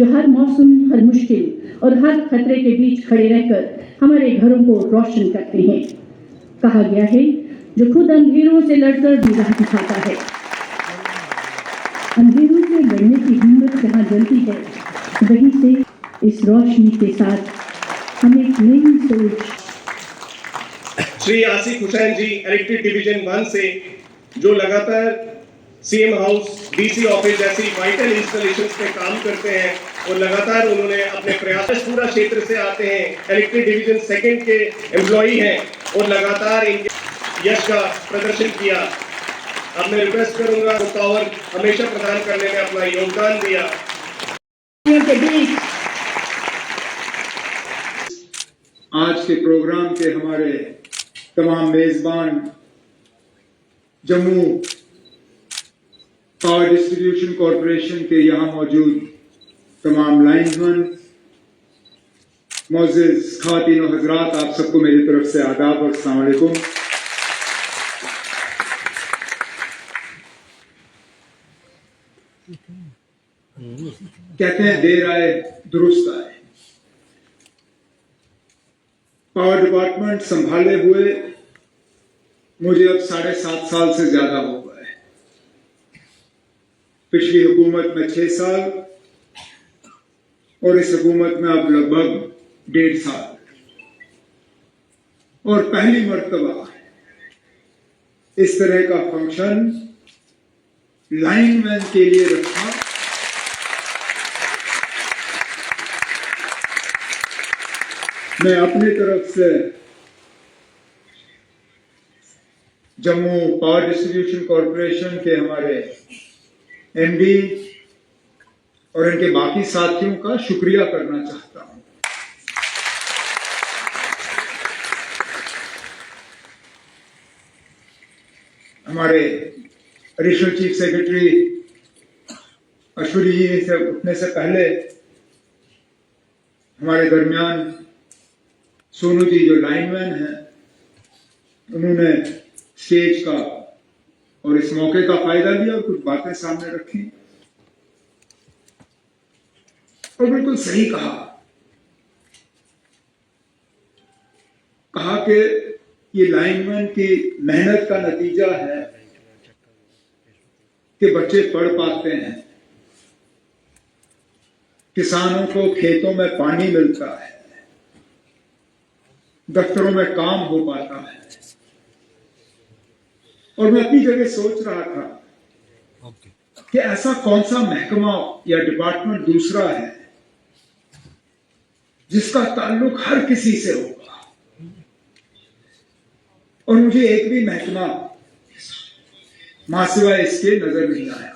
जो हर मौसम, हर मुश्किल और हर खतरे के बीच खड़े रहकर हमारे घरों को रोशन करते हैं। कहा गया है, जो खुद अंधेरों से लड़कर भी राह दिखाता है। अंधेरों से लड़ने की हिम्मत जहाँ जलती है, वहीं से इस रोशनी के साथ हम एक नई सोच। श्री आसिफ हुसैन जी इलेक्टेड डिवीजन 1 से जो लगातार सीएम हाउस, डीसी ऑफिस जैसी वाइटल इंस्टॉलेशंस पे काम करते हैं और लगातार उन्होंने अपने प्रयास पूरा क्षेत्र से आते हैं, इलेक्टेड डिवीजन 2 के एम्प्लॉई हैं और लगातार इनके यश का प्रदर्शन किया। अब मैं रिक्वेस्ट करूंगा वो पावर हमेशा प्रदान करने में अपना योगदान दिया। आज के प्रोग्राम के हमारे तमाम मेजबान, जम्मू पावर डिस्ट्रीब्यूशन कॉरपोरेशन के यहाँ मौजूद तमाम लाइन्समैन, मोअज़्ज़िज़ ख़वातीन और हज़रात, आप सबको मेरी तरफ से आदाब और अस्सलाम वालेकुम। कहते हैं देर आए दुरुस्त आए। पावर डिपार्टमेंट संभाले हुए मुझे अब 7.5 साल से ज्यादा हो गए। पिछली हुकूमत में 6 साल और इस हुकूमत में अब लगभग 1.5 साल। और पहली मर्तबा इस तरह का फंक्शन लाइनमैन के लिए रखा। मैं अपनी तरफ से जम्मू पावर डिस्ट्रीब्यूशन कॉरपोरेशन के हमारे एमडी और इनके बाकी साथियों का शुक्रिया करना चाहता हूं। हमारे additional chief secretary Ashwini ji से उठने से पहले हमारे दरमियान सोनू जी जो लाइनमैन हैं, उन्होंने स्टेज का और इस मौके का फायदा लिया और कुछ बातें सामने रखी और बिल्कुल सही कहा कि ये लाइनमैन की मेहनत का नतीजा है कि बच्चे पढ़ पाते हैं, किसानों को खेतों में पानी मिलता है, दफ्तरों में काम हो पाता है। और मैं अपनी जगह सोच रहा था कि ऐसा कौन सा महकमा या डिपार्टमेंट दूसरा है जिसका ताल्लुक हर किसी से होगा। और मुझे एक भी महकमा मासिवाय इसके नजर नहीं आया।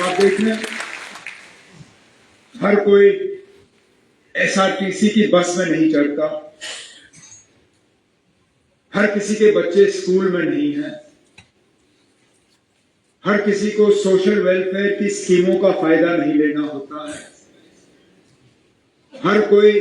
आप देखने हर कोई एसआरटीसी की बस में नहीं चढ़ता, हर किसी के बच्चे स्कूल में नहीं हैं, हर किसी को सोशल वेलफेयर की स्कीमों का फायदा नहीं लेना होता है, हर कोई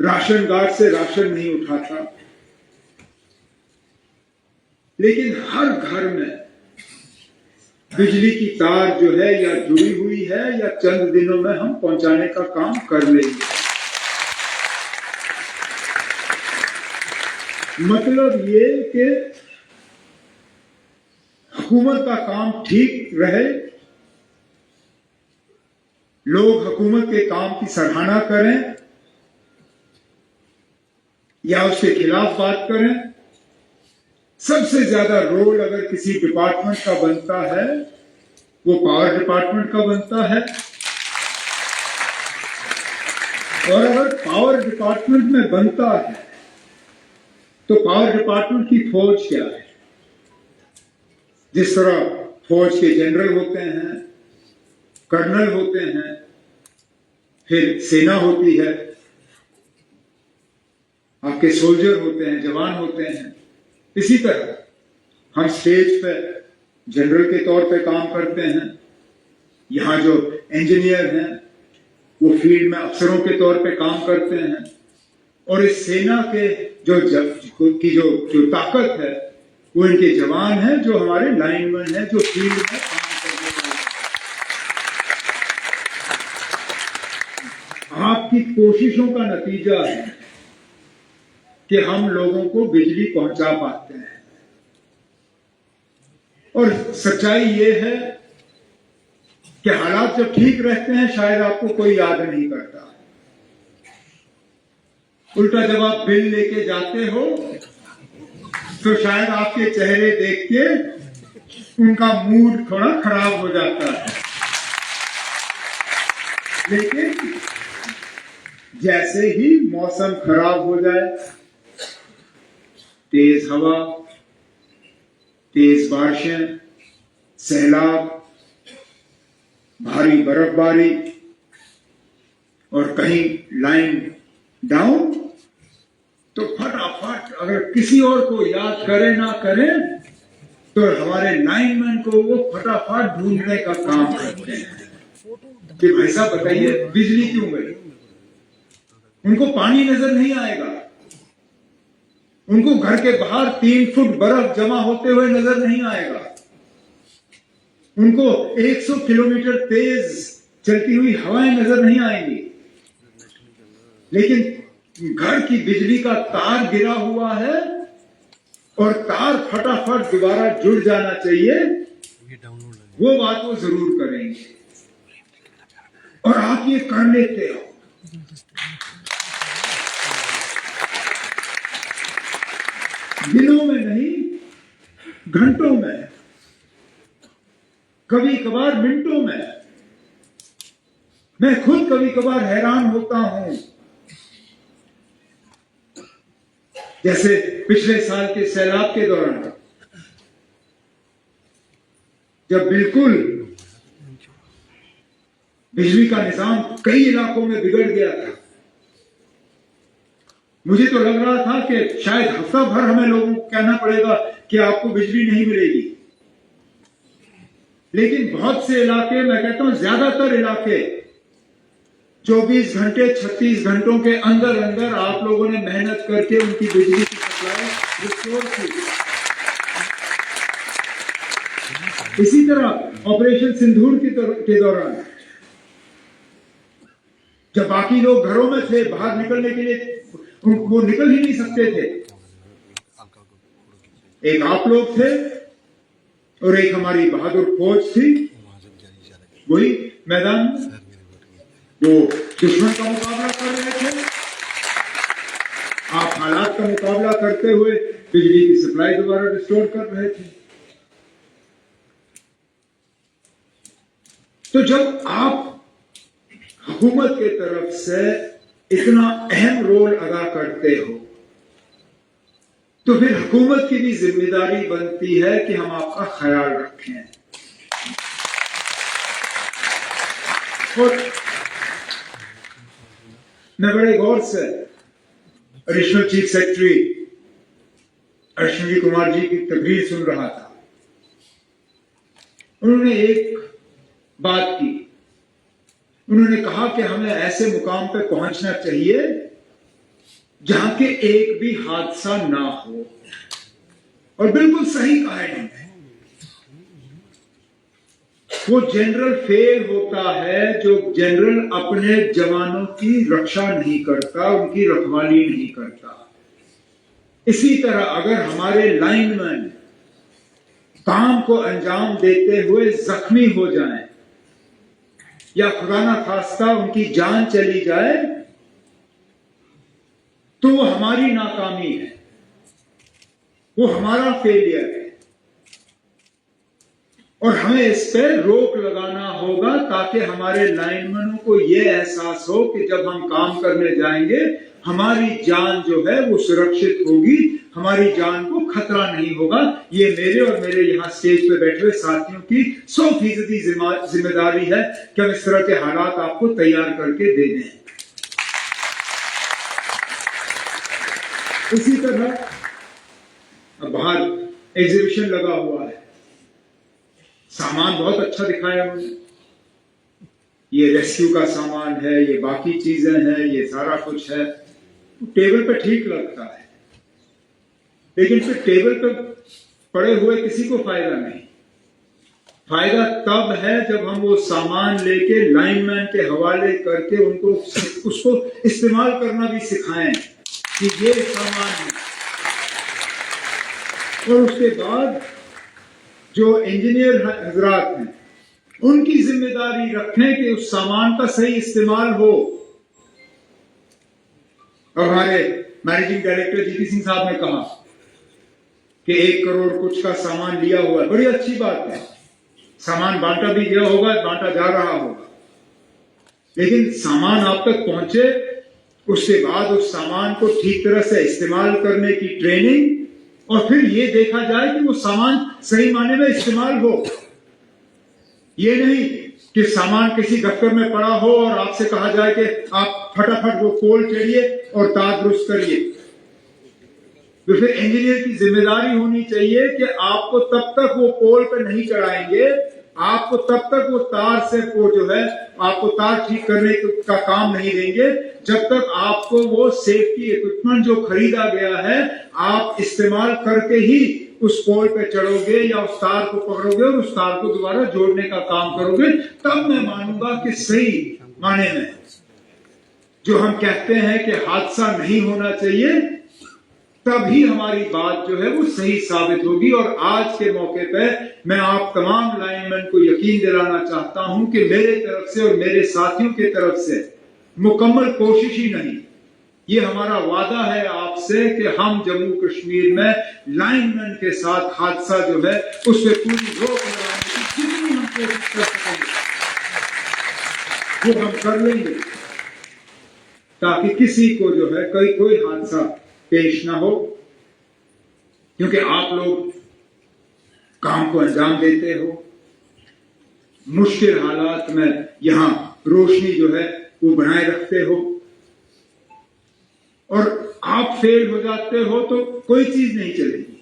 राशन कार्ड से राशन नहीं उठाता, लेकिन हर घर में बिजली की तार जो है या जुड़ी हुई है या चंद दिनों में हम पहुंचाने का काम कर लेंगे। मतलब ये कि हुकूमत का काम ठीक रहे, लोग हुकूमत के काम की सराहना करें या उसके खिलाफ बात करें। सबसे ज्यादा रोल अगर किसी डिपार्टमेंट का बनता है वो पावर डिपार्टमेंट का बनता है। और अगर पावर डिपार्टमेंट में बनता है तो पावर डिपार्टमेंट की फौज क्या है? जिस तरह फौज के जनरल होते हैं, कर्नल होते हैं, फिर सेना होती है, आपके सोल्जर होते हैं, जवान होते हैं, इसी तरह हम स्टेज पे जनरल के तौर पे काम करते हैं। यहाँ जो इंजीनियर हैं वो फील्ड में अफसरों के तौर पे काम करते हैं। और इस सेना के जो ताकत है वो इनके जवान हैं, जो हमारे लाइनमैन हैं, जो फील्ड में काम करते हैं। आपकी कोशिशों का नतीजा है कि हम लोगों को बिजली पहुंचा पाते हैं। और सच्चाई ये है कि हालात जब ठीक रहते हैं शायद आपको कोई याद नहीं करता, उल्टा जब आप बिल लेके जाते हो तो शायद आपके चेहरे देख के उनका मूड थोड़ा खराब हो जाता है। लेकिन जैसे ही मौसम खराब हो जाए, तेज हवा, तेज बारिशें, सैलाब, भारी बर्फबारी और कहीं लाइन डाउन, तो फटाफट अगर किसी और को याद करे ना करे तो हमारे लाइनमैन को वो फटाफट ढूंढने का काम करते हैं कि भाई साहब बताइए बिजली क्यों गई। उनको पानी नजर नहीं आएगा, उनको घर के बाहर 3 फुट बर्फ जमा होते हुए नजर नहीं आएगा, उनको 100 किलोमीटर तेज चलती हुई हवाएं नजर नहीं आएंगी, लेकिन घर की बिजली का तार गिरा हुआ है और तार फटाफट दोबारा जुड़ जाना चाहिए, वो बात वो जरूर करेंगे। और आप ये कर लेते हो। दिनों में नहीं, घंटों में, कभी कभार मिनटों में। मैं खुद कभी कभार हैरान होता हूं, जैसे पिछले साल के सैलाब के दौरान जब बिल्कुल बिजली का निजाम कई इलाकों में बिगड़ गया था, मुझे तो लग रहा था कि शायद हफ्ता भर हमें लोगों को कहना पड़ेगा कि आपको बिजली नहीं मिलेगी। लेकिन बहुत से इलाके, मैं कहता हूं ज्यादातर इलाके 24 घंटे 36 घंटों के अंदर अंदर आप लोगों ने मेहनत करके उनकी बिजली की सप्लाई रिस्टोर की। इसी तरह ऑपरेशन सिंदूर के दौरान जब बाकी लोग घरों में थे, बाहर निकलने के लिए वो निकल ही नहीं सकते थे, एक आप लोग थे और एक हमारी बहादुर फौज थी, वही मैदान में जो दुश्मन का मुकाबला कर रहे थे। आप हालात का मुकाबला करते हुए बिजली की सप्लाई दोबारा रिस्टोर कर रहे थे। तो जब आप हुकूमत के तरफ से इतना अहम रोल अदा करते हो तो फिर हुकूमत की भी जिम्मेदारी बनती है कि हम आपका ख्याल रखें। और मैं बड़े गौर से additional chief secretary Ashwini Kumar ji की तकरीर सुन रहा था। उन्होंने एक बात की, उन्होंने कहा कि हमें ऐसे मुकाम पे पहुंचना चाहिए जहां के एक भी हादसा ना हो। और बिल्कुल सही कहा इन्होंने। वो जनरल फेल होता है जो जनरल अपने जवानों की रक्षा नहीं करता, उनकी रखवाली नहीं करता। इसी तरह अगर हमारे लाइनमैन काम को अंजाम देते हुए जख्मी हो जाएं या खुदा ना खास्ता उनकी जान चली जाए तो वो हमारी नाकामी है, वो हमारा फेलियर है। और हमें इस पर रोक लगाना होगा ताकि हमारे लाइनमैनों को यह एहसास हो कि जब हम काम करने जाएंगे हमारी जान जो है वो सुरक्षित होगी, हमारी जान को खतरा नहीं होगा। ये मेरे और मेरे यहाँ स्टेज पे बैठे हुए साथियों की 100% जिम्मेदारी है कि हम इस तरह के हालात आपको तैयार करके दे दें। इसी तरह बाहर एग्जीबिशन लगा हुआ है, सामान बहुत अच्छा दिखाया उन्होंने। ये रेस्क्यू का सामान है, ये बाकी चीजें हैं, ये सारा कुछ है। टेबल पे ठीक लगता है, लेकिन फिर टेबल पे पड़े हुए किसी को फायदा नहीं। फायदा तब है जब हम वो सामान लेके लाइनमैन के हवाले करके उनको उसको इस्तेमाल करना भी सिखाएं कि ये सामान है। और उसके बाद जो इंजीनियर हजरात हैं उनकी जिम्मेदारी रखें कि उस सामान का सही इस्तेमाल हो। और हमारे मैनेजिंग डायरेक्टर जीपी सिंह साहब ने कहा कि 1 करोड़ कुछ का सामान लिया हुआ है, बड़ी अच्छी बात है। सामान बांटा भी गया होगा, बांटा जा रहा होगा, लेकिन सामान आप तक पहुंचे, उसके बाद उस सामान को ठीक तरह से इस्तेमाल करने की ट्रेनिंग, और फिर ये देखा जाए कि वो सामान सही मायने में इस्तेमाल हो। ये नहीं कि सामान किसी दफ्तर में पड़ा हो और आपसे कहा जाए कि आप फटाफट वो पोल चढ़िए और तार दुरुस्त करिए। तो फिर इंजीनियर की जिम्मेदारी होनी चाहिए कि आपको तब तक वो पोल पर नहीं चढ़ाएंगे, आपको तब तक वो तार से वो जो है आपको तार ठीक करने का काम नहीं देंगे, जब तक आपको वो सेफ्टी इक्विपमेंट जो खरीदा गया है आप इस्तेमाल करके ही उस पोल पे चढ़ोगे या उस तार को पकड़ोगे और उस तार को दोबारा जोड़ने का काम करोगे। तब मैं मानूंगा कि सही माने में जो हम कहते हैं कि हादसा नहीं होना चाहिए, तभी हमारी बात जो है वो सही साबित होगी। और आज के मौके पे मैं आप तमाम लाइनमैन को यकीन दिलाना चाहता हूं कि मेरे तरफ से और मेरे साथियों की तरफ से मुकम्मल कोशिश ही नहीं, ये हमारा वादा है आपसे कि हम जम्मू कश्मीर में लाइनमैन के साथ हादसा जो है उस पर पूरी रोक लगाने की जितनी हम कोशिश कर सकेंगे वो हम कर लेंगे, ताकि किसी को जो है कोई हादसा पेश ना हो। क्योंकि आप लोग काम को अंजाम देते हो, मुश्किल हालात में यहां रोशनी जो है वो बनाए रखते हो, और आप फेल हो जाते हो तो कोई चीज नहीं चलेगी।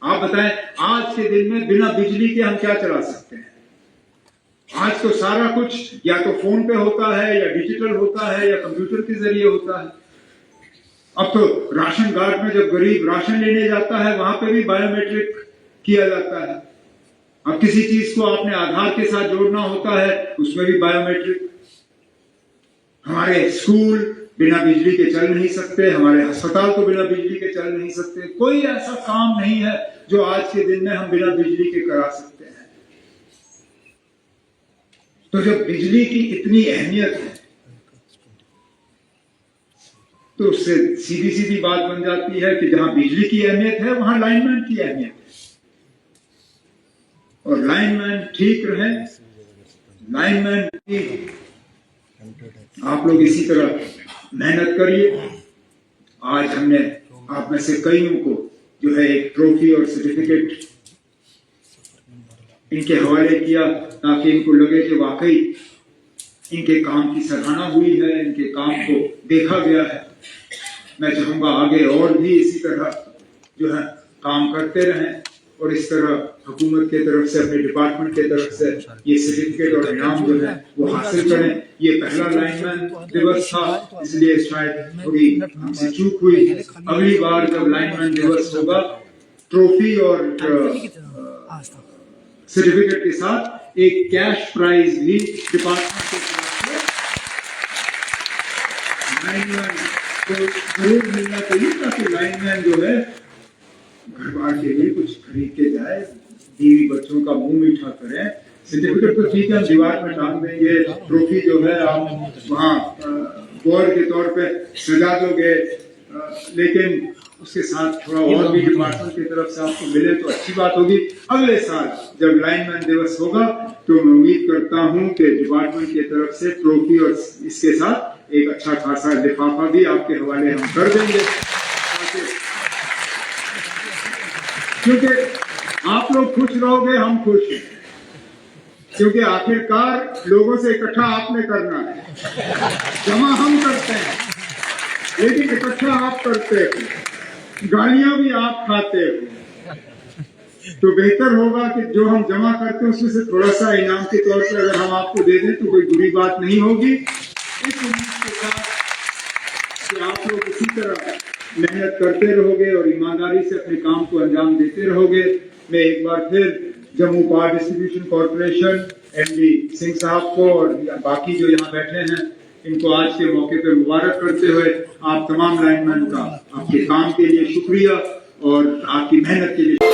आप बताएं, आज के दिन में बिना बिजली के हम क्या चला सकते हैं? आज तो सारा कुछ या तो फोन पे होता है या डिजिटल होता है या कंप्यूटर के जरिए होता है। अब तो राशन कार्ड में जब गरीब राशन लेने जाता है वहां पे भी बायोमेट्रिक किया जाता है। अब किसी चीज को आपने आधार के साथ जोड़ना होता है, उसमें भी बायोमेट्रिक। हमारे स्कूल बिना बिजली के चल नहीं सकते, हमारे अस्पताल तो बिना बिजली के चल नहीं सकते। कोई ऐसा काम नहीं है जो आज के दिन में हम बिना बिजली के करा सकते हैं। तो जब बिजली की इतनी अहमियत है तो उससे सीधी सीधी बात बन जाती है कि जहां बिजली की अहमियत है वहां लाइनमैन की अहमियत है। और लाइनमैन ठीक रहे, लाइनमैन ठीक, आप लोग इसी तरह मेहनत करिए। आज हमने आप में से कईयों को जो है एक ट्रॉफी और सर्टिफिकेट इनके हवाले किया, ताकि इनको लगे कि वाकई इनके काम की सराहना हुई है, इनके काम को देखा गया है। मैं चाहूंगा आगे और भी इसी तरह जो है काम करते रहें, और इस तरह हुकूमत के तरफ से, अपने डिपार्टमेंट के तरफ से ये सर्टिफिकेट और इनाम जो है वो हासिल करें। ये पहला लाइनमैन दिवस था, इसलिए शायद थोड़ी हमसे चूक हुई। अगली बार जब लाइनमैन दिवस होगा, ट्रॉफी और सर्टिफिकेट के साथ एक कैश प्राइज भी डिपार्टमेंट के तरफ से लाइनमैन को जरूर मिलना चाहिए, ताकि लाइनमैन जो है घर बार के लिए कुछ खरीद के जाए, बीवी बच्चों का मुंह मीठा करें। सर्टिफिकेट तो ठीक है, हम दीवार में टांग देंगे, ट्रॉफी जो है आप वहाँ गौर के तौर पे सजा दोगे, लेकिन उसके साथ थोड़ा और भी डिपार्टमेंट की तरफ से आपको मिले तो अच्छी बात होगी। अगले साल जब लाइनमैन दिवस होगा तो मैं उम्मीद करता हूँ कि डिपार्टमेंट की तरफ से ट्रॉफी और इसके साथ एक अच्छा खासा लिफाफा भी आपके हवाले हम कर देंगे, क्योंकि आप लोग खुश रहोगे, हम खुश हैं। क्योंकि आखिरकार लोगों से इकट्ठा आपने करना है, जमा हम करते हैं लेकिन इकट्ठा आप करते हो, गालियां भी आप खाते हो। तो बेहतर होगा कि जो हम जमा करते हैं उसमें से थोड़ा सा इनाम के तौर पर अगर हम आपको दे दें तो कोई बुरी बात नहीं होगी। इस उम्मीद के साथ कि आप लोग इसी तरह मेहनत करते रहोगे और ईमानदारी से अपने काम को अंजाम देते रहोगे, मैं एक बार फिर Jammu power distribution corporation MD Singh साहब को और बाकी जो यहाँ बैठे हैं इनको आज के मौके पर मुबारक करते हुए आप तमाम लाइनमैन का आपके काम के लिए शुक्रिया और आपकी मेहनत के लिए